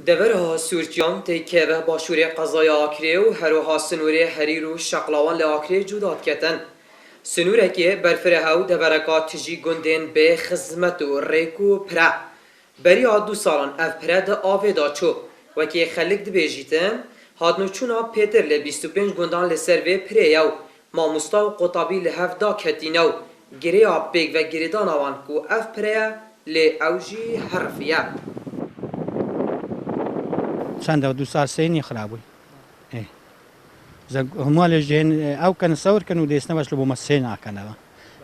دورها سورچیان تیکه و باشور قضای آکری و هروها سنور حریر و شقلاوان لآکری جداد کتن. سنوره که برفره هاو دورکات تجی گندین به خزمت و ریکو پره. بری دو سالان اف پره ده آوه دا چو و که خلق ده بیجیتن هادنو چونا پیتر ل 25 گندان لسر و پره یو ماموستا و قطابی لحف دا کتینو گری آبیگ و گریدان آوان کو اف پره ل اوجی حرفیه. چند دو سال سینی خرابوی. همال جن او كان صور كانوا ديسنا باش لو مسينا كانوا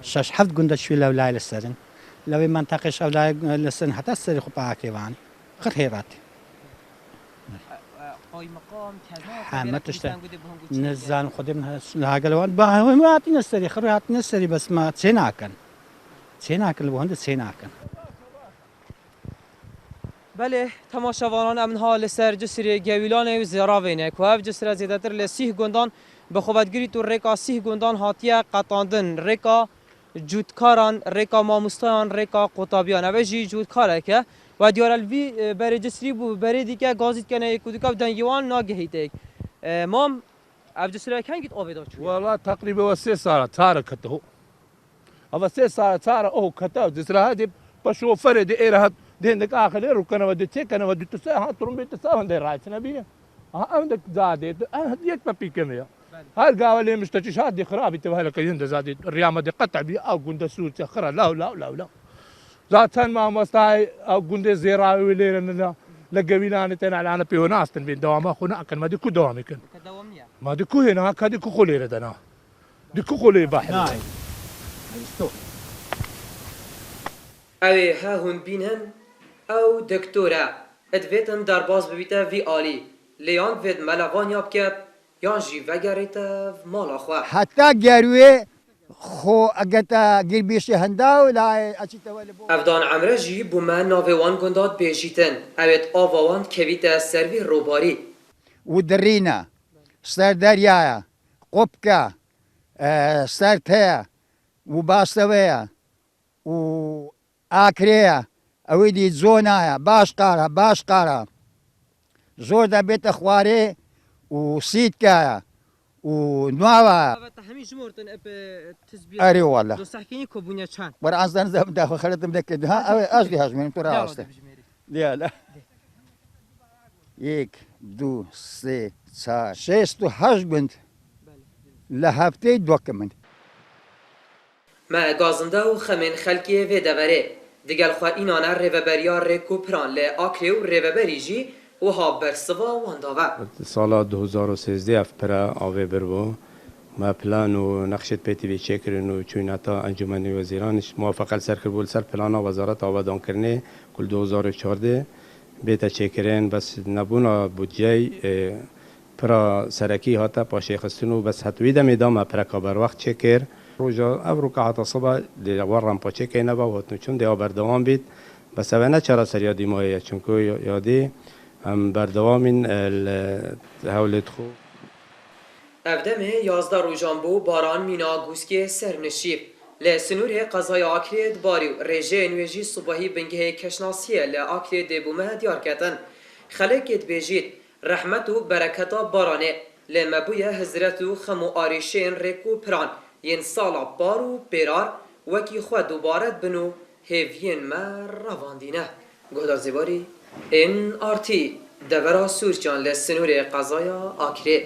شاش حفظ قند شوي لو لا للسرن لو منطقه شو لا للسرن حتى السري خطا كيوان خير هيرات قاي مقام كذا ما تشتغل نزان خدمنا هاقلوان ما عطينا السري خير عطينا السري بس ما تسينا كان الوهند تسينا كان بله تماشاوانان امنها لسر جسر گویلان و زیراوینه که اف جسر زیادتر لسیه گندان به خوبتگیری تو ریکا سیه گندان هاتیه قطاندن ریکا جودکاران ریکا ماموستان ریکا قطابیان اوه جی جودکاره که و دیارالوی بری جسری بو بری دیگه گازید کنه کدوکا بدن یوان ناگهیده مام اف جسر کنگید آویدا چون؟ والله تقريبا 3 ساعة تاركته هذا 3 ساعة تارك كتاو جسر هذه بشوف فرد إيرها دينك آخر ركنا ودي تكنا ودي تساهم ترمي تساهم ده رايتنا بيه عندك زادت هديك ببيكمية هاي قاولي مستشفى هذه خرابي تبغى لك يند زادت الريامة دي قطع بي أو جند سوت خرا لا ذاتن ما مستعي أو جند زراعي ولينا لقبيلان تنا على أنا بيوناس تنبين دوامه خنا كان ما دي كدوام يمكن ما دي كو هنا كادي كو خليل دنا دي كو خليل بحر اوه ها هون بینن او دکتوره ادویتن در باز ببیته وی آلی لیان وید ملوان یاب کرد یان جی وگریته مالا خواه حتی گروه خو اگتا گیر بیشی هنداو لای اچی تولی بو افدان عمره جی بومه ناویوان گنداد بیجیتن اوید آواوان کویته سروی روباری و درینا سر دریایا قبکا سر تیا و باستویا و آکریه اویدی زونایا باش قارا زور دا بیت خواره و سید کایا و نوایا همین جمهورتن اب تسبیح اری والله دو سحکینی کبونیا چند برا ازدان زب دا خلتم دکد ها اوی اشلی هاجمین تو راسته لا یک دو سه چهار شش تو هشت بند لهفته دوکمند ما گازنده و خمین خلکی وی دوره دیگل خواه اینانه ریوبریا ریکو پران لی آکری و ریوبری جی و ها برسوا وانداوه سال 2013 اف پرا آوه برو ما پلان و نقشت پیتی بی چکرن و چوینتا انجمن وزیرانش موافقت سر کربول سر پلان وزارت آبادان کرنه کل 2014 بیتا چکرن بس نبونا بودجه پرا سرکی هاتا پاشه خستنو بس حتوی دم ادام پرا کابر وقت چکر روزا ابرو که صبح دی ورم پاچه که نبا و چون دی بردوام بید بس اونا چرا سر یادی مایه چون که یادی هم بردوامین حولت خو افدمه 11 روزان بو باران مینا گوسکی سرنشیب لسنور قضای آکرید باری و رژه انویجی صبحی بنگه کشناسیه لآکرید دبومه دیار کتن خلقت بیجید رحمت و برکتا بارانه لمبوی حضرت و خمو آریشین ریکو پران ین سالا بارو پیرار وکی خود دوبارت بنو هیوین ما رواندینه گهدار زیباری این آرتی دورا سورچان لسنور قضایا آکری